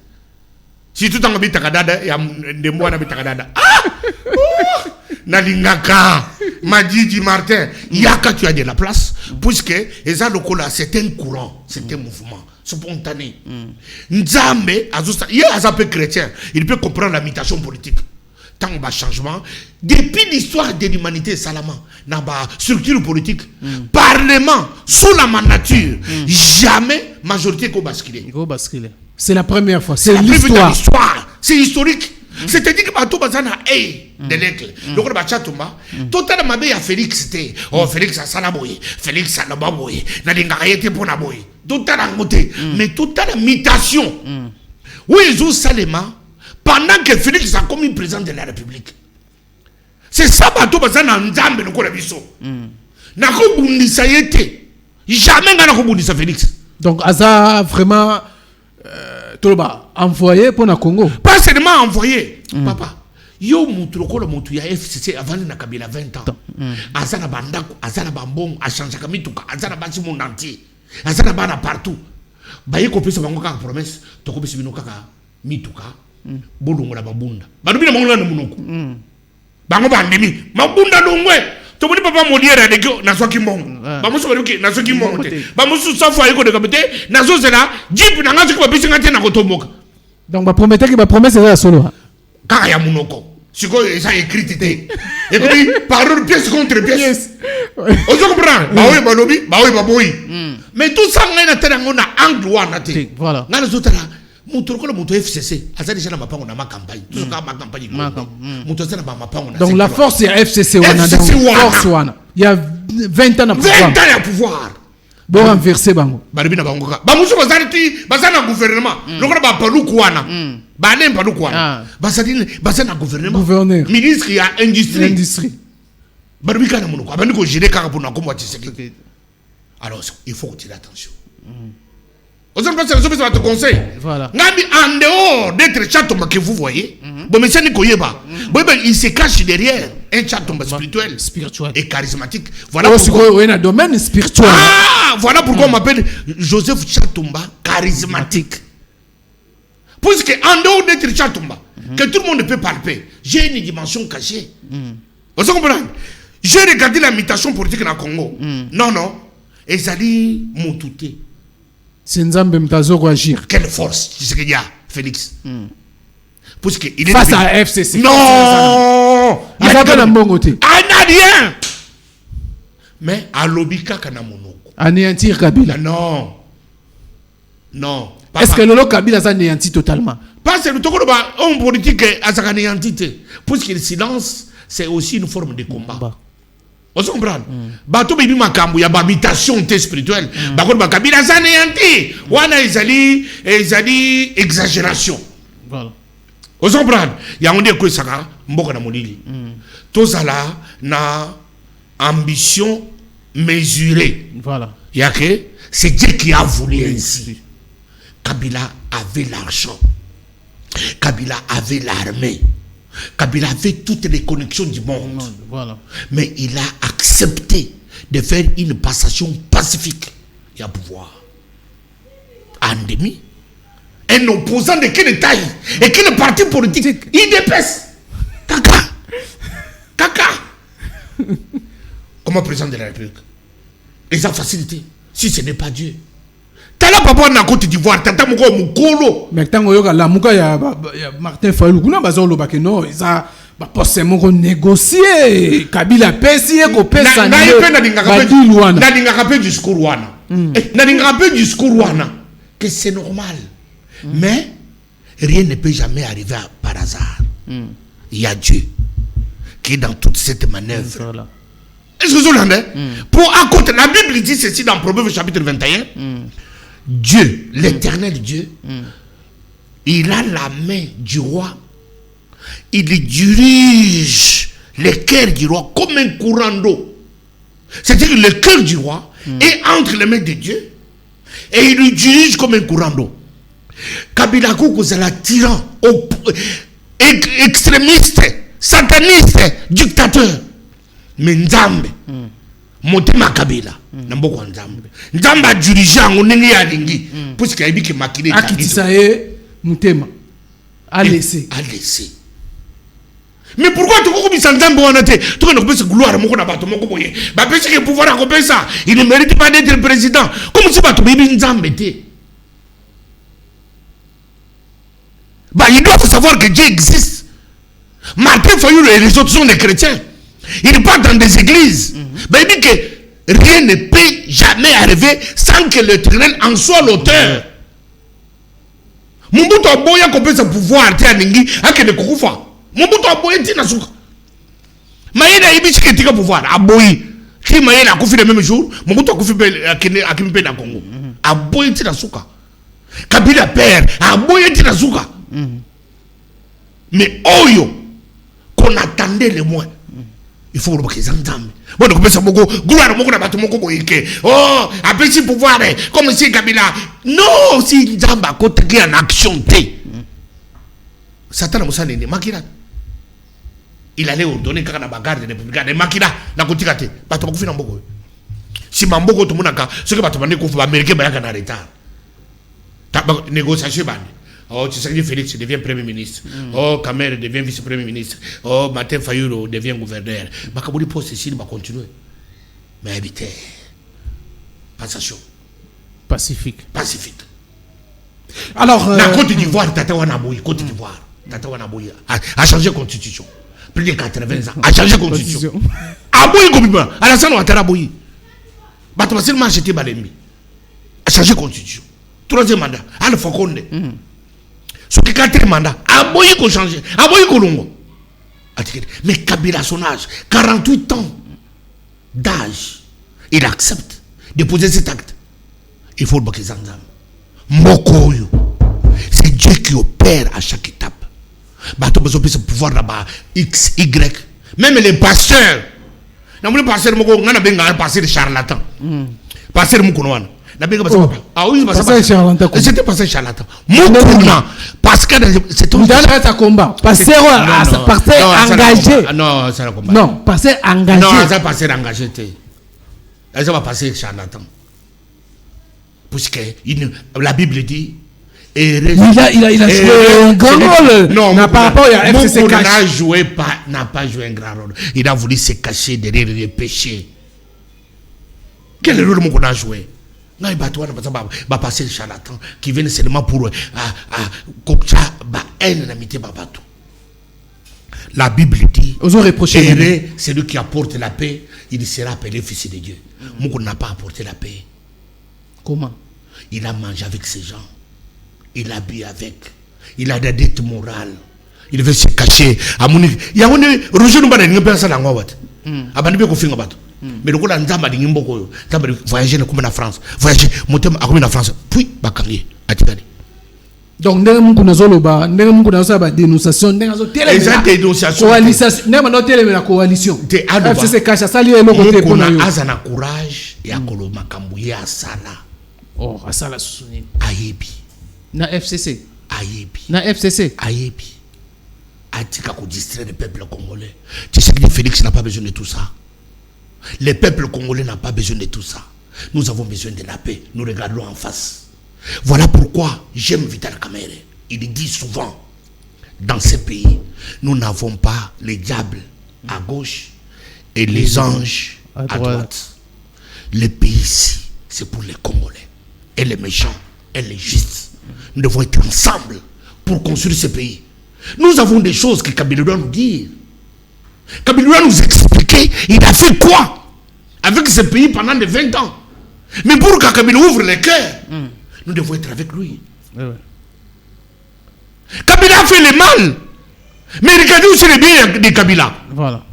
Si tout en habite kadada ya ndembo na habite kadada. Na lingaka. Madidi Martin, yaka tu as de la place puisque eza lokola c'est un courant, c'est un mouvement spontané. Nzambe azusta, il est un peu chrétien, il peut comprendre la mutation politique. Tant que changement, depuis l'histoire de l'humanité, Salama, dans la structure politique, parlement, sous la mandature, jamais majorité qu'on basculer. C'est la première fois, c'est l'histoire. C'est historique. C'est-à-dire que tout bazana de l'aigle. Donc le bachatumba, total mabé à Félix té. Oh Félix a salaboy, Félix a lababoy, na dingaete pour la boy. Total angoté, mais total mutation. Oui, ils ont salema pendant que Félix a commis président de la République. C'est ça bateau bazana nzambe le kola biso. Na ko bundisa yete. Jamais na ko bundisa Félix. Donc Aza vraiment Toloba envoyé pour le Congo. Pas seulement envoyé, papa. yo mutu lokola mutu ya FCC avant na Kabila 20 ans azana bandako azana bambongo achangea kamituka azana basi monde entier azana bana partout baye kopesa bango kaka promesse to kopesa bino kaka mituka bolongola babunda badubina mongola na munoko bango bandemi mabunda longwe to boni papa modiera de ko na soki mbongo bamuso baruki na soki mbongo te bamuso safu ayiko de kamete na zo zela jeep na ngazi ko bisi ngate na kotomboka donc ba promettre que ba promesse est solo kaka ya munoko siko ça écrit té et puis parole pièce contre pièce on se comprend ba oui balobi ba oui baboyi mais tout ça ngana tena ngona angle wana te voilà ngana zotala mutu ko mutu FCC azali jana mapango na ma campagne tout ka ma campagne mutu azana ba mapango na donc la force est FCC wana force wana il y a 20 ans de pouvoir 20 ans de pouvoir bon renverser bango baribi na bango ka ba musu bazana gouvernement lokona ba paluku wana ba nem paluku wana bazana gouvernement gouverneur ministre ya industrie baribi kana munuko abandi ko gérer kaka pour na kombo Tshisekedi alors il faut tirer attention aux autres personnes qui te conseillent voilà ngami en dehors d'être chatomba que vous voyez bon mais ça n'est koyeba il se cache derrière un chatomba spirituel et charismatique voilà pourquoi il y a un domaine spirituel voilà pourquoi on m'appelle Joseph Chatomba charismatique parce que en dehors d'être chatomba que tout le monde peut palper j'ai une dimension cachée vous comprenez j'ai regardé la mutation politique dans le Congo non et ça dit moutouté. C'est Nzambe mtazo agir. Quelle force, tu sais qu'il y a, Félix. Parce que il est face à FCC. Non. Il y a pas d'ambongoté. Ah, n'a rien. Mais à l'obika kana monoko. Anéantir Kabila. Non. Est-ce que Lolo Kabila s'est anéanti totalement? Parce que le homme politique a sa anéanti. Parce que le silence, c'est aussi une forme de combat. On se comprend. Bato bibi makambu ya habitation spirituelle. Bakon bakabila zanéanti. Wana ezali exagération. Voilà. On se comprend. Ya on dit que ça mboka na molili. Tozala na ambition mesurée. Voilà. Ya que c'est Dieu qui a voulu ainsi. Kabila avait l'argent. Kabila avait l'armée. Kabila avait toutes les connexions du monde. Voilà. Mais il a accepté de faire une passation pacifique. Il y a pouvoir. Endémie. Un opposant de quelle taille et quel parti politique il dépasse. Kaka. Comment président de la République? Et ça facilité. Si ce n'est pas Dieu. Tala papa na Côte d'Ivoire, tata moko mukolo. Mais tango yoka la muka ya Martin Fayulu kuna bazolo ba que non, ça ba poste moko négocier. Kabila pesi ko pesa na yepena dinga rappel discours wana. Na dinga rappel discours wana que c'est normal. Mais rien ne peut jamais arriver par hasard. Il y a Dieu qui est dans toute cette manœuvre. Est-ce que vous entendez? Pour à côté, la Bible dit ceci dans Proverbe chapitre 21. Dieu, l'éternel Dieu, il a la main du roi. Il dirige le cœur du roi comme un courant d'eau. C'est-à-dire que le cœur du roi est entre les mains de Dieu et il le dirige comme un courant d'eau. Kabila Koukou, c'est la tyran, extrémiste, sataniste, dictateur. Mais Nzambe, Motema Kabila, Namboko Nzambe. Nzambe a dirigé en Onengi Alingi, puisqu'il a dit que Makine a quitté Motema. A laissé. Mais pourquoi tu as dit que Nzambe a été tu as dit que gloire moko na bato moko boye. Ba pesi que pouvoir accompagner ça, il ne mérite pas d'être président. Comme si bato bibi Nzambe était. Bah il doit savoir que Dieu existe. Martin Fayulu et les autres sont des chrétiens. Ils partent dans des églises. Mais il dit que rien ne peut jamais arriver sans que l'Éternel en soit l'auteur. Mobutu aboya kopesa pouvoir te aningi akene kukufa. Mobutu aboya tina suka. Maïda ibichi ketika pouvoir aboyi. Ki Maïda akufi le même jour, Mobutu akufi akimpe na Congo. Aboyi tina suka. Kabila père aboyi tina suka. Mais oyo qu'on attendait le moins. Il faut que les entendent. Bon, donc, ça beaucoup, gloire, beaucoup de moko boyke. Oh, après si pouvoir, comme si Kabila. Non, si Nzamba côté qui en action T. Satan a moussa nene, makira. il allait ordonner kaka na bagarre républicain de makina na kotika te bato bakufina mboko si mamboko to monaka ce que bato bande ko américain bayaka na retard ta négociation bande oh Tshisekedi Félix devient premier ministre oh Kamere devient vice-premier ministre oh Martin Fayulu devient gouverneur bakabuli poste ici va continuer mais habiter passation pacifique. Alors la Côte d'Ivoire tata wana boyi Côte d'Ivoire tata wana boyi a changé constitution plus de 80 ans a changé constitution a boyi komima Alassane Ouattara boyi bato seulement acheté balembi a changé constitution troisième mandat Alpha Condé ce qui quatrième mandat a boyi ko changer a boyi ko longo mais Kabila son âge 48 ans d'âge il accepte de poser cet acte il faut le baquer Zanzam Mokoyo c'est Dieu qui opère à chaque étape bato besoin de ce pouvoir là-bas X Y même les pasteurs na mule pasteur moko ngana benga pasteur charlatan pasteur mukono wana na benga pasteur ah oui pasteur charlatan c'était pasteur charlatan mukuna parce que c'est tout dans le combat pasteur engagé non ça le combat non pasteur engagé non ça pasteur engagé ça va passer charlatan puisque la Bible dit il a joué un grand rôle. Non, par rapport à FCC n'a pas joué un grand rôle. Il a voulu se cacher derrière les péchés. Quel rôle mon a joué? Non, il va passer le charlatan qui vient seulement pour la Bible dit celui qui apporte la paix, il sera appelé fils de Dieu. Mon n'a pas apporté la paix. Comment? Il a mangé avec ces gens. Il a bu avec. Il a des dettes morales. Il veut se cacher. Il y a un Roger nous va dire ça dans Wawat. Abandonné ko finga bato. Mais le cola nzamba di ngimbo yo. Nzamba voyager comme en France. Voyager motem comme en France. Puis bakangi atikadi. Donc ndenge mungu nazoloba, ndenge mungu nazaba dénonciation, ndenge nazo télé. Exact dénonciation. Coalition, ndenge no télé la coalition. FCC cacha sali elo côté pona yo. Azana courage ya kolo makambu ya sala. Oh, asala susuni. Ayebi. Na FCC. Ayebi. Na FCC. Ayebi. Atika ko distraire le peuple congolais. Tu sais que Félix n'a pas besoin de tout ça. Le peuple congolais n'a pas besoin de tout ça. Nous avons besoin de la paix. Nous regardons en face. Voilà pourquoi j'aime Vital Kamerhe. Il dit souvent, dans ce pays, nous n'avons pas les diables à gauche et les anges à droite. Le pays ici, c'est pour les Congolais. Et les méchants, et les justes. Nous devons être ensemble pour construire ce pays. Nous avons des choses que Kabila doit nous dire. Kabila doit nous expliquer, il a fait quoi avec ce pays pendant des 20 ans. Mais pour que Kabila ouvre les cœurs, nous devons être avec lui. Kabila a fait le mal. Mais regardez aussi le bien de Kabila. Voilà.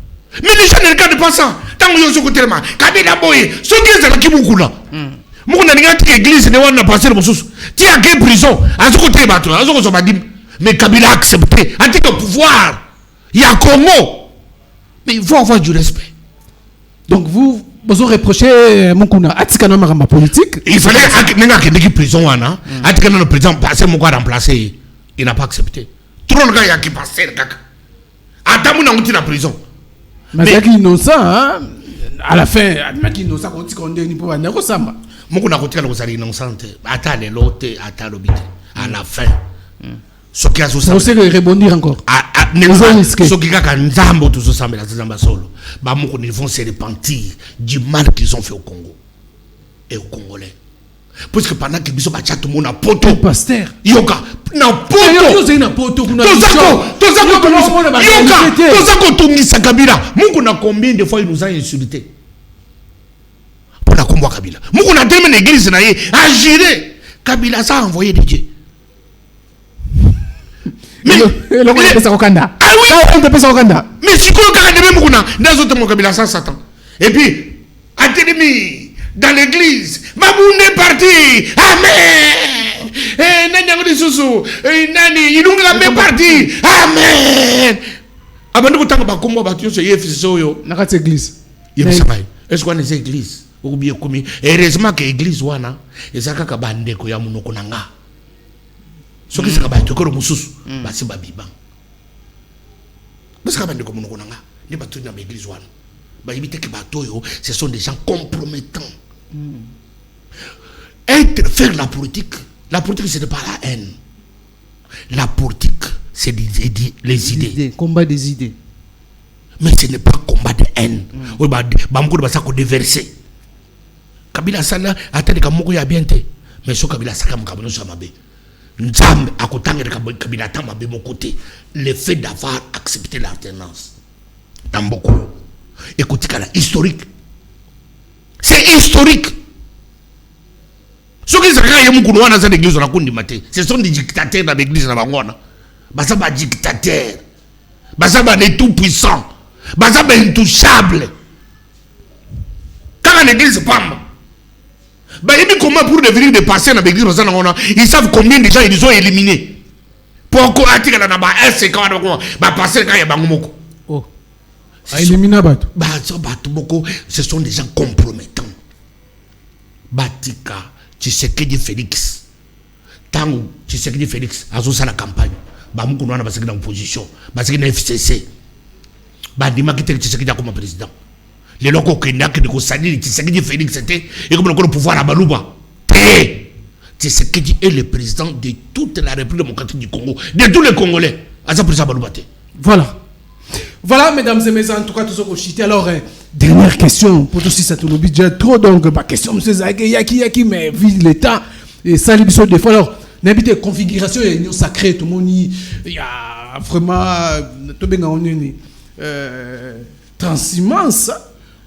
Mais les gens ne regardent pas ça. Tant que nous sommes tellement. Kabila boye, ce qui est là qui beaucoup là. Mon église ne va pas passer le sous. Tu as quelle prison? À ce côté bateau, à ce côté mais Kabila a accepté. En tant que pouvoir, il y a Congo. Mais il faut avoir du respect. Donc vous reprochez Mukuna atikana ma politique. Il fallait que prison wana. Atikana le président passer mon quoi remplacer. Il n'a pas accepté. Trop le gars il y a qui passer le caca. Adamu na la prison. Mais c'est innocent hein. À la fin, mec innocent quand tu condamnes ni pour ne ressemble. Mukuna kotika le sali innocente. Ata le lote ata lobite. À la fin. Ce qui a vous savez rebondir encore. Ce qui a nzambo tout ça mais la nzamba solo. Ba moko ils vont se repentir du mal qu'ils ont fait au Congo et aux Congolais. Parce que pendant que biso ba chat tout monde na poto pasteur. Yoka na poto. Yo na poto kuna. Tozako tongisa Kabila. Moko na combien de fois il nous a insulté. Pour la combat Kabila. Moko na terminé l'église na yé a géré. Kabila ça a envoyé des dieux. Mais mais si quoi dans autres mon Kabila sans Satan. Et puis Atélémi dans l'église, Maboune est parti. Amen. Eh nani ngodi susu. Eh nani ilunga est parti. Amen. Abandi kutanga bakombo batyo so yefisi yo na kati église. Est-ce qu'on est église? Ou bien comme heureusement que église wana ezaka ka bandeko ya munoko nanga. Ce qui est mususu basi babiba Parce que ce sont des gens compromettants. Faire la politique, ce n'est pas la haine. La politique, c'est les idées. Combat des idées. Mais ce n'est pas combat de haine. Déverser. Kabila sana atali kamoko ya bien te. Mais so Kabila saka mukabano sa mabe. Nzambe akotanga Kabila tama be mon côté. Le fait d'avoir accepté l'alternance. Dans beaucoup. Écoutez kala historique. C'est historique. Ce qui s'est mukunu wana za l'église na kundi mate. Ce sont des dictateurs dans l'église na bangona. Basa ba dictateur. Basa ba les tout puissants. Basa ba intouchable. Quand l'église pamba. Comment pour devenir des passés dans l'église, ils savent combien de gens ils ont éliminés. Pourquoi ce sont des gens compromettants. Batika, Tshisekedi Félix. Tant Tshisekedi Félix a joué la campagne. Bamoukou n'a pas dans l'opposition. Parce qu'il y a FCC. Badima qui était Tshisekedi comme président. Les locaux qui n'ont que de Kossani, Tshisekedi Félix était, et comme le pouvoir à Balouba. Tshisekedi est le président de toute la République démocratique du Congo, de tous les Congolais. À ça, président Balouba. Voilà. Voilà, mesdames et messieurs, en tout cas, tout ce qu'on chite. Alors, dernière question, pour tout si ça tourne au budget, trop donc, ma question, monsieur Zaki, Yaki, mais vu l'état, et ça, l'émission des fois, alors, n'habitez configuration, il y a une sacrée, tout le monde, il y a vraiment, tout bien, on est, transhumance.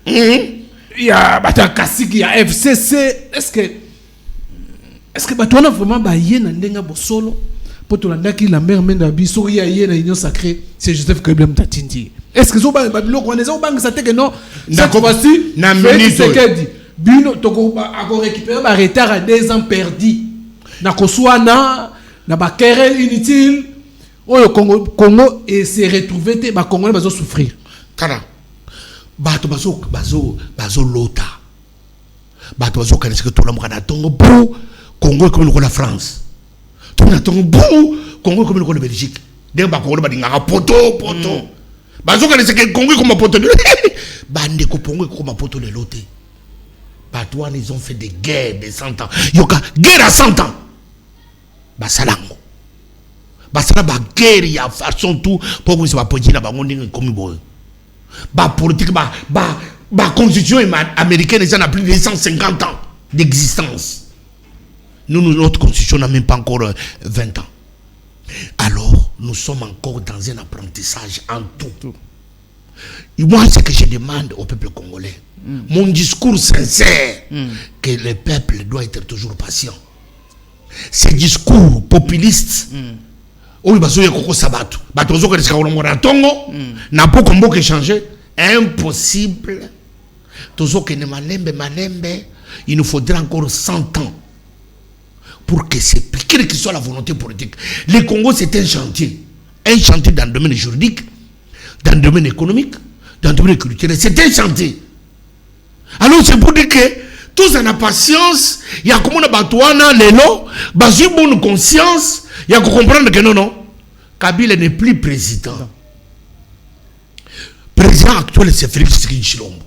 Il y a Batakasik, il y a FCC. Est-ce que Batouana vraiment baillé dans Ndenga Bosolo pour tout le monde qui la mère mène à Bissou, il y a une union sacrée, c'est Joseph Kabila Mtatindi. Est-ce que Zoba Babylon connaît ça banque ça que non cette fois-ci na minute Bino toko a récupérer ba retard à 2 ans perdus. Na koswana na ba querelle inutile. Au Congo et se retrouver te ba Congolais bazo souffrir. Kana bato bazo lota bato bazo kanisa que tout le monde a tongo bou Congo comme le France tout na tongo bou Congo comme le Belgique dès ba Congo ba dinga poto bazo kanisa que Congo comme poto bande ko Congo comme poto le loté bato ils ont fait des guerres de 100 ans yoka guerre à 100 ans basalango basala ba guerre ya façon tout pour que ça va poser na bango ndinga comme boy. La politique, la constitution américaine, elle a plus de 150 ans d'existence. Notre constitution n'a même pas encore 20 ans. Alors, nous sommes encore dans un apprentissage en tout. Et moi, ce que je demande au peuple congolais, mon discours sincère, que le peuple doit être toujours patient. Ces discours populistes, oui, parce que Koko Sabato, Batozo que les Tongo, n'a pas comme beaucoup changé, impossible. Tozo que ne malembe, il nous faudra encore 100 ans pour que c'est quelle que soit la volonté politique. Le Congo, c'est un chantier dans le domaine juridique, dans le domaine économique, dans le domaine culturel. C'est un chantier. Alors c'est pour dire que tous en a patience, il y a comme on a batouana, l'élo, basé bonne conscience. Il y a que comprendre que non, Kabila n'est plus président. Président actuel, c'est Félix Tshisekedi Tshilombo.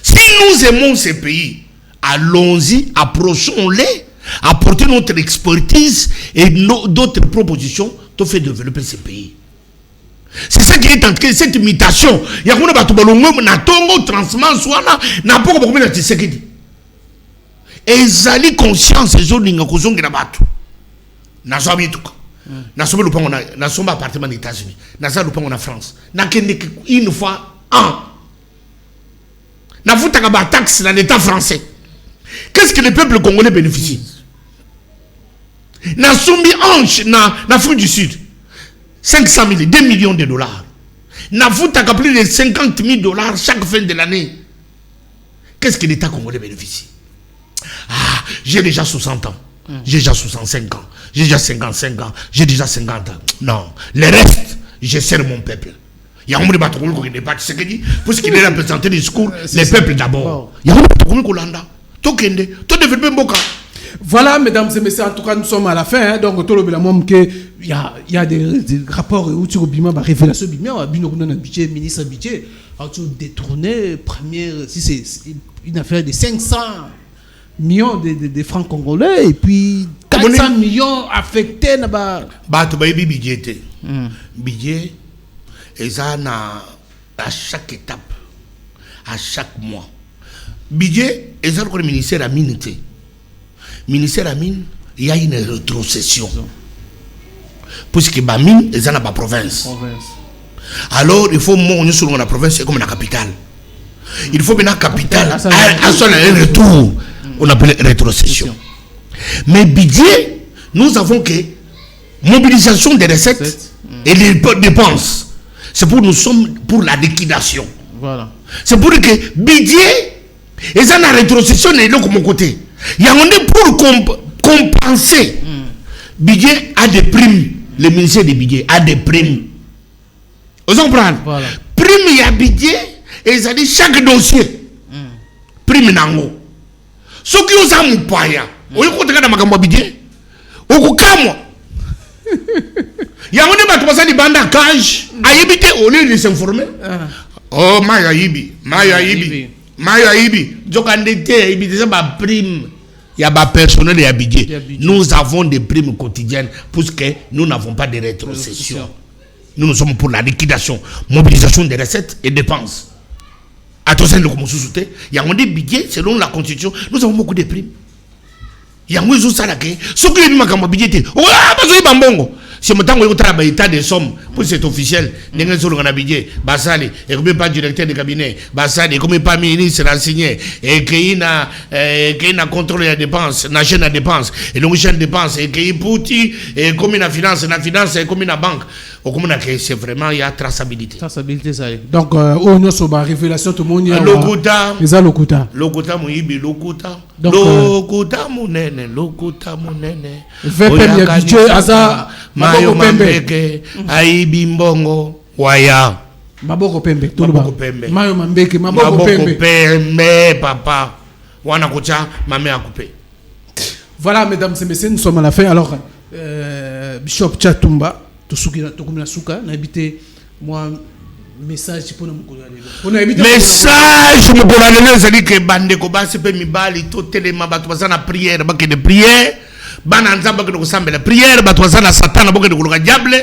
Si nous aimons ces pays, allons-y, approchons-les, apportons notre expertise et d'autres propositions pour faire développer ces pays. C'est ça qui est en train, cette imitation. Il y a un batoubalongo, natongo, transman, soit n'a pas beaucoup de Tshisekedi. Et ils ont conscience, ils ont l'ingakozong de la batou. Nazo abituka nasobe lupango na somba appartement aux États-Unis naza lupango na France na kende une fois na futaka ba taxe dans l'état français. Qu'est-ce que le peuple congolais bénéficie? Na sombi ange na Afrique du Sud 500 000 2 millions de dollars na futaka plus de 50 000 dollars chaque fin de l'année. Qu'est-ce que l'état congolais bénéficie? J'ai déjà 60 ans. J'ai déjà 65 ans, j'ai déjà 55 ans, j'ai déjà 50 ans. Non, le reste, je sers mon peuple. Il y a un monde qui n'est pas ce qu'il dit, puisqu'il est représenté le discours, les peuples d'abord. Il y a un monde qui l'a tout développé Mboka. Voilà, mesdames et messieurs, en tout cas, nous sommes à la fin. Donc, tout le monde que il y a des rapports où tu as des révélations, budget, ministre budget, tu détourné première, si c'est une affaire de 500 millions de francs congolais et puis 400 millions affectés là-bas. Tu as budget. Budget, et ça à chaque étape, à chaque mois. Budget, et ça le ministère à mine. Ministère à mine, il y a une rétrocession. Puisque la mine, et ça n'a pas province. Alors, il faut monter sur la province, c'est comme la capitale. Il faut bien la capitale, à un retour, on appelle rétrocession. Mais budget, nous avons que mobilisation des recettes et les dépenses. C'est pour nous sommes pour la liquidation. Voilà. C'est pour que budget et ça la rétrocession est là comme mon côté. Il y a un pour compenser. Budget a des primes. Le ministère des budgets a des primes. Vous comprenez? Voilà. Prime il y a budget et ça dit chaque dossier. Prime nango. Ce qui vous a mon paya. Vous écoutez quand on a budget. Au cas il y a un débat qui banda cage à éviter au lieu de s'informer. Oh Maya Ibi Jokandete Ibi c'est ma prime. Il y a pas personnel et budget. Nous avons des primes quotidiennes puisque nous n'avons pas de rétrocession. Nous sommes pour la liquidation, mobilisation des recettes et dépenses. Attention, il y a un budget selon la constitution. Nous avons beaucoup de primes. Il y a un budget. Ce qui est le budget, c'est mon temps où il y a état de somme pour cet officiel. Il y a un budget, Basali, et comme pas directeur de cabinet, Basali, et comme pas ministre renseigné, et qu'il y a contrôle des dépenses, la chaîne de dépenses, et donc chaîne de dépenses, et qu'il y a petit, et comme la finance, et comme la banque. C'est vraiment, il y a traçabilité. Traçabilité, ça y est. Donc, on a une révélation, tout le monde y a. Lokuta. Les a Lokuta. Lokuta, mon ibi, Lokuta. Donc, Lokuta, mon nene, Lokuta, mon nene. VPM, y a budget, Aza, Mayo Mambeke, Aibi Mbongo, Waya. Maboko Pembe, tout le Maboko Pembe. Mayo Mambeke, Maboko Pembe. Pembe, papa. Wana Kocha, ma mère a coupé. Voilà, mesdames et messieurs, nous sommes à la fin. Alors, Bishop Chatumba. Moi message pour nous message mon colonel c'est que bande ko ba sepe mibali to telema ba to na prière ba ke de prière bana nzamba ke ko sambela prière ba to na satana ba ke ko diable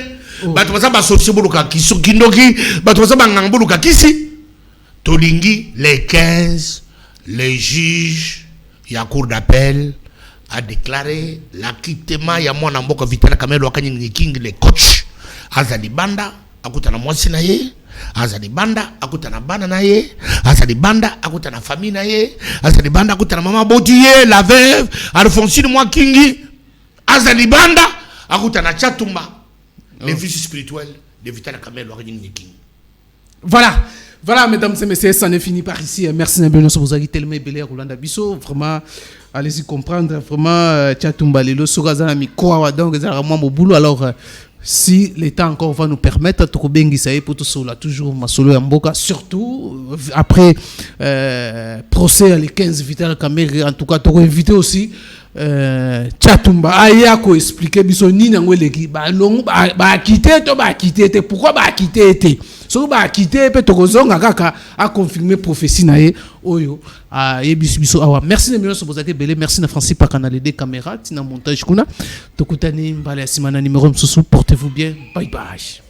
ba to ba sorcier buluka kisokindoki ba to ba ngambuluka kisi tolingi les 15 les juges ya cour d'appel a déclaré l'acquittement ya mwana mboka Vital Kamerhe wakanyingi king le coach azali banda akuta na mwasi na ye azali banda akuta na bana na ye azali banda akuta na famille na ye azali banda akuta na mama Botiye la veuve Alphonsine mwa kingi azali banda akuta na Chatumba le fils spirituel de Vital Kamerhe wakanyingi king. Voilà. Voilà, mesdames et messieurs, ça n'est fini par ici. Merci Nabino, vous avez tellement belé Rolanda Bisso. Vraiment, allez-y comprendre. Vraiment, Chatumba Lelo, Sogaza Mikwa, donc, moi, mon boulot. Alors, si l'État encore va nous permettre, pour tout cela, toujours Masolo Yamboka, surtout après procès les 15 Vital Kamerhe, en tout cas, tu invité aussi. Chatumba ayako expliquer biso ni nango leki ba longo ba quitter to ba quitter pourquoi ba quitter été so ba quitter pe to kozonga kaka a confirmer prophétie na ye oyo a yebisi biso awa. Merci na biso bozake belé, merci na Francis Pakana les caméras tina montage kuna to kutani mbala simana numéro msusu. Portez-vous bien, bye bye.